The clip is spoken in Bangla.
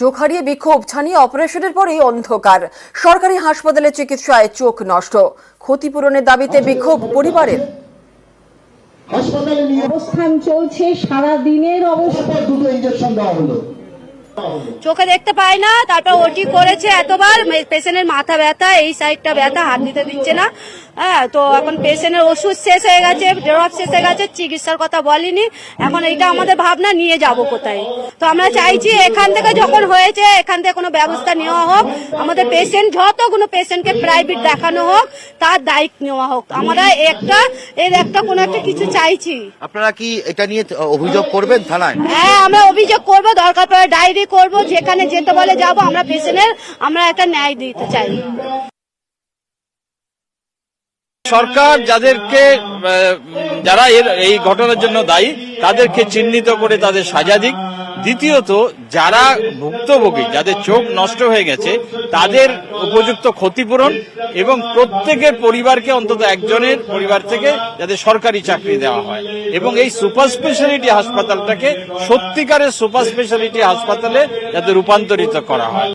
চোখ হারিয়ে বিক্ষোভ ছানিয়ে অপারেশনের পরেই অন্ধকার। সরকারি হাসপাতালে চিকিৎসায় চোখ নষ্ট, ক্ষতিপূরণের দাবিতে বিক্ষোভ পরিবারের। হাসপাতালে নিয়ে অবস্থান চলছে, সারা দিনের অবস্থা। দুটো ইনজেকশন দেওয়া হলো, চোখে দেখতে পায় না, তারপর ওটি করেছে এতবার, পেশেন্টের মাথা ব্যথা, এই সাইডটা ব্যথা, হাত দিতে দিচ্ছে না। হ্যাঁ, তো এখন পেশেন্টের ওষুধ শেষ হয়ে গেছে, ড্রপ শেষ হয়ে গেছে, চিকিৎসার কথা বলিনি। এখন এইটা আমাদের ভাবনা, নিয়ে যাব কোথায়। তো আমরা চাইছি এখান থেকে যখন হয়েছে, এখান থেকে কোনো ব্যবস্থা নেওয়া হোক, আমাদের পেশেন্ট যতগুলো পেশেন্টকে প্রাইভেট দেখানো হোক, তার দায়িত্ব নেওয়া হোক। আমরা একটা কোনো একটা কিছু চাইছি। আপনারা কি এটা নিয়ে অভিযোগ করবেন থানায়? হ্যাঁ, আমরা অভিযোগ করব, দরকার পড়ে ডায়েরি করব, যেখানে যেতে বলে যাব। আমরা পেশেন্টের আমরা একটা ন্যায় দিতে চাই। সরকার যারা এই ঘটনার জন্য দায়ী তাদেরকে চিহ্নিত করে তাদের সাজা দিক। দ্বিতীয়ত, যারা ভুক্তভোগী, যাদের চোখ নষ্ট হয়ে গেছে, তাদের উপযুক্ত ক্ষতিপূরণ এবং প্রত্যেকের পরিবারকে অন্তত একজনের পরিবার থেকে যাতে সরকারি চাকরি দেওয়া হয় এবং এই সুপার স্পেশালিটি হাসপাতালটাকে সত্যিকারের সুপার স্পেশালিটি হাসপাতালে যাতে রূপান্তরিত করা হয়।